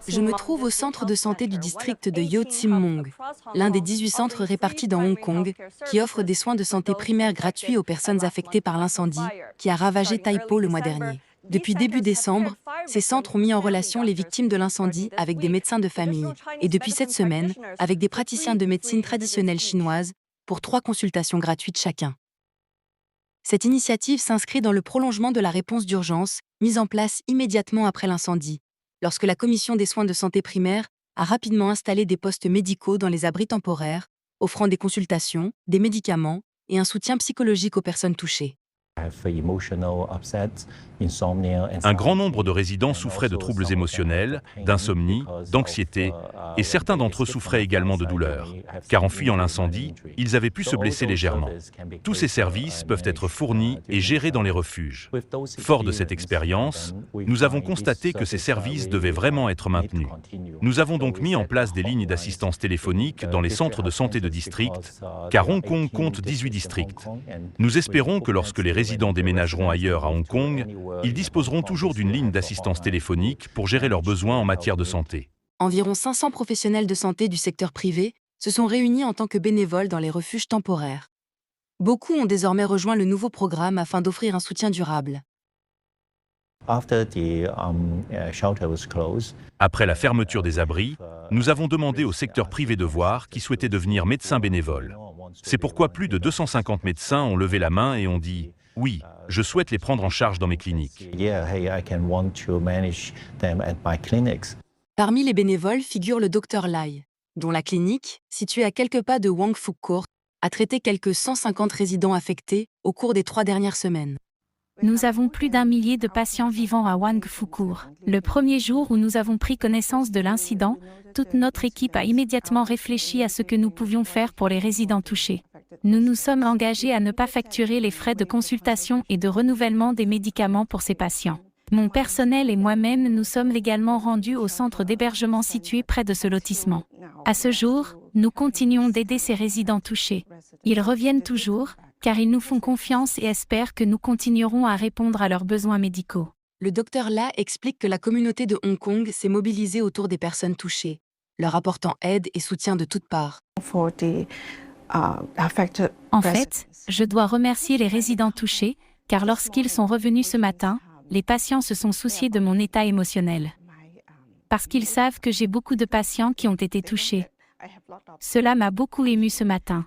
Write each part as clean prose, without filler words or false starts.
Je me trouve au centre de santé du district de Yo Tsim Mong, l'un des 18 centres répartis dans Hong Kong, qui offre des soins de santé primaires gratuits aux personnes affectées par l'incendie qui a ravagé Tai Po le mois dernier. Depuis début décembre, ces centres ont mis en relation les victimes de l'incendie avec des médecins de famille, et depuis cette semaine, avec des praticiens de médecine traditionnelle chinoise, pour 3 consultations gratuites chacun. Cette initiative s'inscrit dans le prolongement de la réponse d'urgence, mise en place immédiatement après l'incendie, lorsque la Commission des soins de santé primaire a rapidement installé des postes médicaux dans les abris temporaires, offrant des consultations, des médicaments et un soutien psychologique aux personnes touchées. Un grand nombre de résidents souffraient de troubles émotionnels, d'insomnie, d'anxiété, et certains d'entre eux souffraient également de douleurs, car en fuyant l'incendie, ils avaient pu se blesser légèrement. Tous ces services peuvent être fournis et gérés dans les refuges. Fort de cette expérience, nous avons constaté que ces services devaient vraiment être maintenus. Nous avons donc mis en place des lignes d'assistance téléphonique dans les centres de santé de district, car Hong Kong compte 18 districts. Nous espérons que lorsque les résidents déménageront ailleurs à Hong Kong, ils disposeront toujours d'une ligne d'assistance téléphonique pour gérer leurs besoins en matière de santé. Environ 500 professionnels de santé du secteur privé se sont réunis en tant que bénévoles dans les refuges temporaires. Beaucoup ont désormais rejoint le nouveau programme afin d'offrir un soutien durable. Après la fermeture des abris, nous avons demandé au secteur privé de voir qui souhaitait devenir médecin bénévole. C'est pourquoi plus de 250 médecins ont levé la main et ont dit « Oui, je souhaite les prendre en charge dans mes cliniques ». Parmi les bénévoles figure le Dr Lai, dont la clinique, située à quelques pas de Wang Fu Court, a traité quelques 150 résidents affectés au cours des 3 dernières semaines. Nous avons plus d'1 millier de patients vivant à Wang Fu Court. Le premier jour où nous avons pris connaissance de l'incident, toute notre équipe a immédiatement réfléchi à ce que nous pouvions faire pour les résidents touchés. Nous nous sommes engagés à ne pas facturer les frais de consultation et de renouvellement des médicaments pour ces patients. Mon personnel et moi-même nous sommes également rendus au centre d'hébergement situé près de ce lotissement. À ce jour, nous continuons d'aider ces résidents touchés. Ils reviennent toujours, car ils nous font confiance et espèrent que nous continuerons à répondre à leurs besoins médicaux. Le Dr La explique que la communauté de Hong Kong s'est mobilisée autour des personnes touchées, leur apportant aide et soutien de toutes parts. En fait, je dois remercier les résidents touchés, car lorsqu'ils sont revenus ce matin, les patients se sont souciés de mon état émotionnel. Parce qu'ils savent que j'ai beaucoup de patients qui ont été touchés. Cela m'a beaucoup ému ce matin.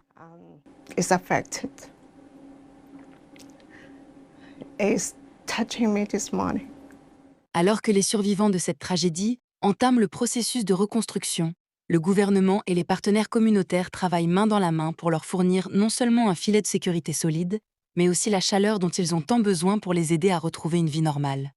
Alors que les survivants de cette tragédie entament le processus de reconstruction, le gouvernement et les partenaires communautaires travaillent main dans la main pour leur fournir non seulement un filet de sécurité solide, mais aussi la chaleur dont ils ont tant besoin pour les aider à retrouver une vie normale.